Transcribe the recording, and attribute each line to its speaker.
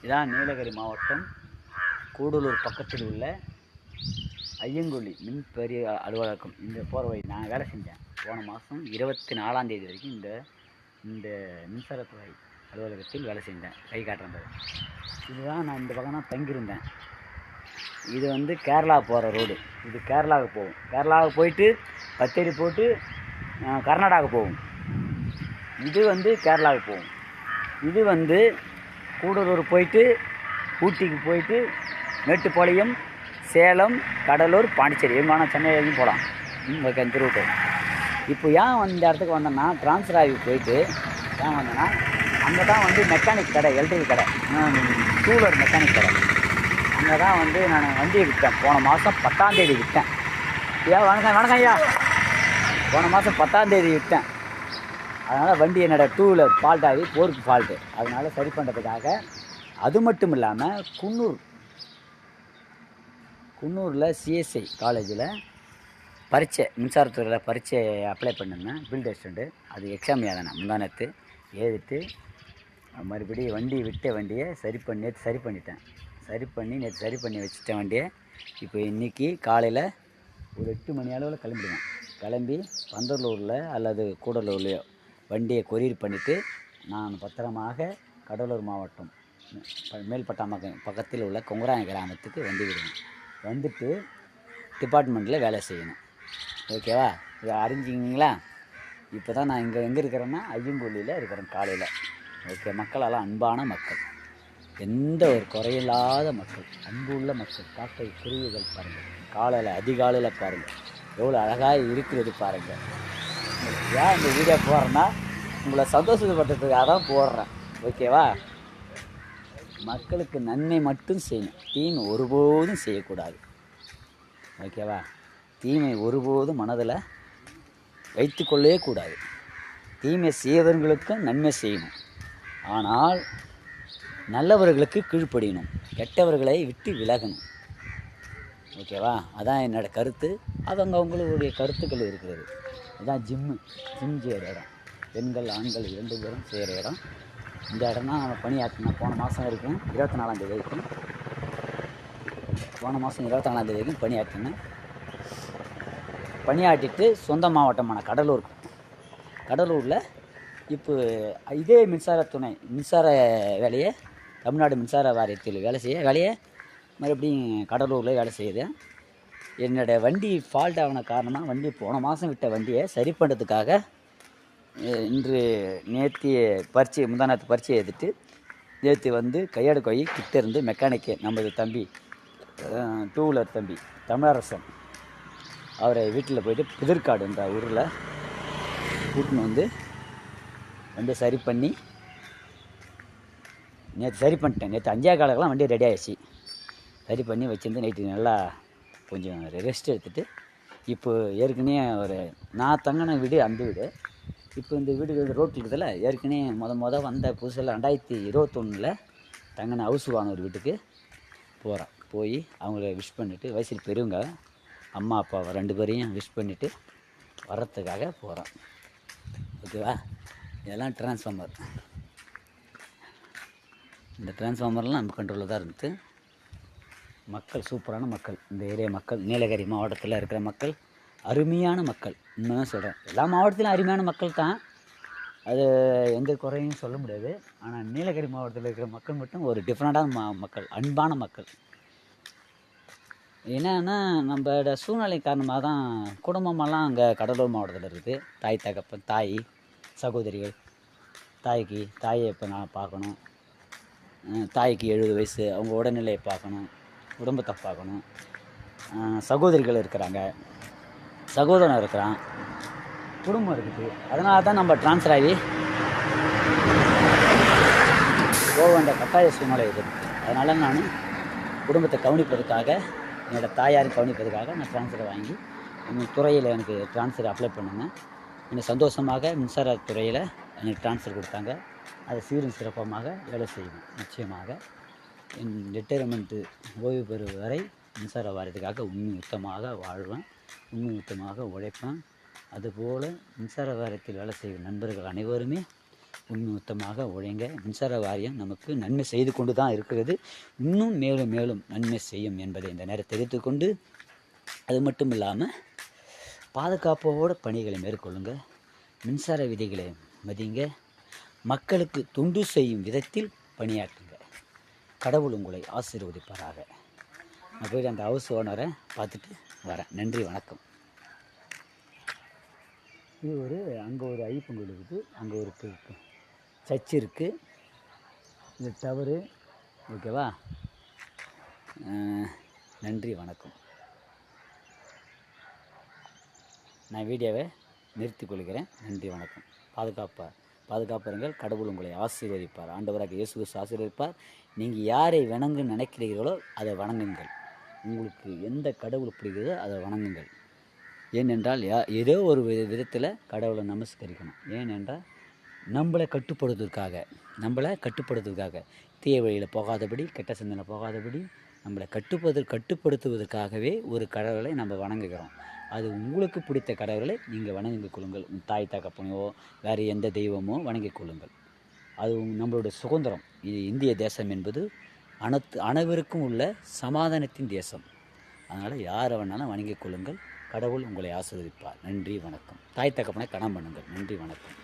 Speaker 1: இதான் நீலகிரி மாவட்டம் கூடலூர் பக்கத்தில் உள்ள ஐயங்கொல்லி மின் பெரிய அலுவலகம். இந்த போகிற வழி நான் வேலை செஞ்சேன். போன மாதம் 24ஆம் தேதி வரைக்கும் இந்த மின்சாரத்துறை அலுவலகத்தில் வேலை செஞ்சேன். கை காட்டுறது இதுதான். நான் இந்த பக்கம் தான் தங்கியிருந்தேன். இது கேரளா போகிற ரோடு. இது கேரளாவுக்கு போகும். கேரளாவுக்கு போயிட்டு பத்தேரி போட்டு கர்நாடகாவுக்கு போகும். இது கேரளாவுக்கு போகும். இது கூடலூர் போயிட்டு ஊட்டிக்கு போயிட்டு மேட்டுப்பாளையம், சேலம், கடலூர், பாண்டிச்சேரி எங்கான சென்னை வரைக்கும் போகலாம். இந்த ரூட்டு. இப்போ ஏன் இந்த இடத்துக்கு வந்தேன்னா, ட்ரான்ஸ்ஃபர் ஆகி போயிட்டு ஏன் வந்தேன்னா, அங்கே தான் மெக்கானிக் கடை, எலக்ட்ரிக்கல் கடை, டூ வீலர் மெக்கானிக் கடை. அங்கே தான் நான் வண்டியை விற்றேன். போன மாதம் 10ஆம் தேதி விற்றேன். வணக்கம் ஐயா. போன மாதம் 10ஆம் தேதி விற்றேன். அதனால் வண்டி என்னோடய டூ வீலர் ஃபால்ட் ஆகி போருக்கு ஃபால்ட்டு. அதனால் சரி பண்ணுறதுக்காக, அது மட்டும் இல்லாமல் குன்னூரில் சிஎஸ்ஐ காலேஜில் பரீட்சை, மின்சாரத்துறையில் பரீட்சை அப்ளை பண்ணிருந்தேன். Field assistant. அது எக்ஸாம் ஏதானேன் முந்தானத்து எழுதிட்டு மறுபடியும் விட்ட வண்டியை நேற்று சரி பண்ணிட்டேன். நேற்று சரி பண்ணி வச்சுட்டேன் வண்டியை. இப்போ இன்றைக்கி காலையில் ஒரு 8 மணி அளவில் கிளம்பிடுவேன். கிளம்பி பந்தலூரில் அல்லது கூடலூர்லையோ வண்டியை கொரியர் பண்ணிவிட்டு நான் பத்திரமாக கடலூர் மாவட்டம் மேல்பட்டாம்பக்கம் பக்கத்தில் உள்ள கொங்குராயன் கிராமத்துக்கு வண்டி விடுவேன். வந்துட்டு டிபார்ட்மெண்ட்டில் வேலை செய்யணும். ஓகேவா? இதை அறிஞ்சிங்களா? இப்போ தான் நான் எங்கே இருக்கிறேன்னா, ஐயங்கொல்லியில் இருக்கிறேன். காலையில் ஓகே. மக்களெல்லாம் அன்பான மக்கள், எந்த ஒரு குறையில்லாத மக்கள், அன்பு உள்ள மக்கள். காக்கை குருவிகள் பாருங்கள், காலையில் அதிகாலையில் பாருங்கள் எவ்வளோ அழகாக இருக்கிறது பாருங்கள். ஏன் இந்த வீடியோ போடுறேன்னா, உங்களை சந்தோஷப்படுத்துறதுக்காக தான் போடுறேன். ஓகேவா? மக்களுக்கு நன்மை மட்டும் செய்யணும், தீமை ஒருபோதும் செய்யக்கூடாது. ஓகேவா? தீமை ஒருபோதும் மனதில் வைத்து கொள்ளவே கூடாது. தீமை செய்வர்களுக்கும் நன்மை செய்யணும். ஆனால் நல்லவர்களுக்கு கீழ்ப்படியணும், கெட்டவர்களை விட்டு விலகணும். ஓகேவா? அதான் என்னோடய கருத்து. அது அவங்களுடைய கருத்துக்கள் இருக்கிறது. இதுதான் ஜிம் செய்கிற இடம். பெண்கள் ஆண்கள் 2 பேரும் செய்கிற இடம். இந்த இடம் தான் நம்ம பணியாற்றினேன். போன மாதம் வரைக்கும் 24ஆம் தேதி வரைக்கும் பணியாற்றினேன். பணியாற்றிட்டு சொந்த மாவட்டமான கடலூரில் இப்போ இதே மின்சார வேலையை தமிழ்நாடு மின்சார வாரியத்தில் வேலையை மறுபடியும் கடலூரில் வேலை செய்யுது. என்னோடய வண்டி ஃபால்ட் ஆன காரணமாக போன மாதம் விட்ட வண்டியை சரி பண்ணுறதுக்காக முந்தானத்து பரீட்சை எழுதிட்டு நேற்று கையாடு கோயி கிட்டே இருந்து மெக்கானிக்கு நமது தம்பி, டூ வீலர் தம்பி தமிழரசன், அவரை வீட்டில் போயிட்டு புதிர்காடுன்ற ஊரில் கூட்டின்னு வண்டி சரி பண்ணி நேற்று சரி பண்ணிட்டேன். நேற்று 5:15 வண்டி ரெடி ஆகிடுச்சு. சரி பண்ணி வச்சுருந்து நைட்டு நல்லா கொஞ்சம் ரெஸ்ட் எடுத்துகிட்டு, இப்போ ஏற்கனவே நான் தங்கின வீடு அந்த வீடு. இப்போ இந்த வீடு ரோட்டில் இருக்குதுல்ல, ஏற்கனவே வந்த புதுசில் 2021 தங்கின ஹவுஸ் ஓனர் வீட்டுக்கு போகிறேன். போய் அவங்கள விஷ் பண்ணிவிட்டு, வயசில் பெரியவங்க அம்மா அப்பாவை 2 பேரையும் விஷ் பண்ணிவிட்டு வர்றதுக்காக போகிறேன். ஓகேவா? இதெல்லாம் டிரான்ஸ்ஃபார்மர். இந்த டிரான்ஸ்ஃபார்மர்லாம் நம்ம கண்ட்ரோலில் தான் இருந்துச்சு. மக்கள் சூப்பரான மக்கள். இந்த ஏரியா மக்கள், நீலகிரி மாவட்டத்தில் இருக்கிற மக்கள் அருமையான மக்கள். உண்மையாக சொல்கிறேன், எல்லா மாவட்டத்திலும் அருமையான மக்கள் தான். அது எந்த குறையும் சொல்ல முடியாது. ஆனால் நீலகிரி மாவட்டத்தில் இருக்கிற மக்கள் மட்டும் ஒரு டிஃப்ரெண்ட்டான மக்கள், அன்பான மக்கள். என்னன்னா, நம்மளோட சூழ்நிலை காரணமாக தான் குடும்பமெல்லாம் அங்கே கடலூர் மாவட்டத்தில் இருக்குது. தாய் தகப்பன், தாய் சகோதரிகள். தாயை இப்போ நான் பார்க்கணும். தாய்க்கு 70 வயசு, அவங்க உடல்நிலையை பார்க்கணும், குடும்பத்தை பார்க்கணும். சகோதரிகள் இருக்கிறாங்க, சகோதரன் இருக்கிறான், குடும்பம் இருக்குது. அதனால தான் நம்ம ட்ரான்ஸ்ஃபர் ஆகி போக வேண்டிய கட்டாய சூழ்நிலை இருக்குது. அதனால் நான் குடும்பத்தை கவனிப்பதற்காக, என்னோடய தாயாரை கவனிப்பதற்காக நான் ட்ரான்ஸ்ஃபர் வாங்கி துறையில் எனக்கு ட்ரான்ஸ்ஃபர் அப்ளை பண்ணுங்க. எனக்கு சந்தோஷமாக மின்சாரத்துறையில் எனக்கு ட்ரான்ஸ்ஃபர் கொடுத்தாங்க. அதை சீரும் சிறப்பமாக வேலை செய்வேன். நிச்சயமாக என் ரிட்டையர்மெண்ட்டு ஓய்வு பெறும் வரை மின்சார வாரியத்துக்காக உத்தமாக வாழ்வேன், உத்தமாக உழைப்பேன். அதுபோல் மின்சார வாரியத்தில் வேலை செய்யும் நண்பர்கள் அனைவருமே உண்மையுத்தமாக உழைங்க. மின்சார வாரியம் நமக்கு நன்மை செய்து கொண்டு தான் இருக்கிறது. இன்னும் மேலும் மேலும் நன்மை செய்யும் என்பதை இந்த நேரம் தெரிவித்துக்கொண்டு, அது மட்டும் இல்லாமல் பாதுகாப்போட பணிகளை மேற்கொள்ளுங்க. மின்சார விதிகளை மதிங்க. மக்களுக்கு தொண்டு செய்யும் விதத்தில் பணியாற்றுங்க. கடவுள் உங்களை ஆசீர்வதிப்பாராக. நான் போய் அந்த ஹவுஸ் ஓனரை பார்த்துட்டு வரேன். நன்றி, வணக்கம். இது அங்கே ஒரு ஐயப்பன் கோயில் இருக்குது, அங்கே ஒரு சர்ச் இருக்குது, இது டவரு. ஓகேவா? நன்றி, வணக்கம். நான் வீடியோவை நிறுத்திக் கொள்கிறேன். நன்றி, வணக்கம். பாதுகாப்பாருங்கள். கடவுள் உங்களை ஆசீர்வதிப்பார். ஆண்டவராக இயேசு கிறிஸ்து ஆசீர்வதிப்பார். நீங்கள் யாரை வணங்க நினைக்கிறீர்களோ அதை வணங்குங்கள். உங்களுக்கு எந்த கடவுள் பிடிக்கிறதோ அதை வணங்குங்கள். ஏனென்றால் ஏதோ ஒரு விதத்தில் கடவுளை நமஸ்கரிக்கணும். ஏனென்றால் நம்மளை கட்டுப்படுத்துவதற்காக தீய வழியில் போகாதபடி, கெட்ட சிந்தனை போகாதபடி நம்மளை கட்டுப்படுத்துவதற்காகவே ஒரு கடவுளை நம்ம வணங்குகிறோம். அது உங்களுக்கு பிடித்த கடவுளை நீங்கள் வணங்கிக் கொள்ளுங்கள். தாய் தகப்பனையோ வேறு எந்த தெய்வமோ வணங்கிக் கொள்ளுங்கள். அது நம்மளுடைய சுதந்திரம். இது இந்திய தேசம் என்பது அனைவருக்கும் உள்ள சமாதானத்தின் தேசம். அதனால் யாரை வேணாலும் வணங்கிக் கொள்ளுங்கள். கடவுள் உங்களை ஆசீர்வதிப்பார். நன்றி, வணக்கம். தாய் தகப்பனை கடன் பண்ணுங்கள். நன்றி, வணக்கம்.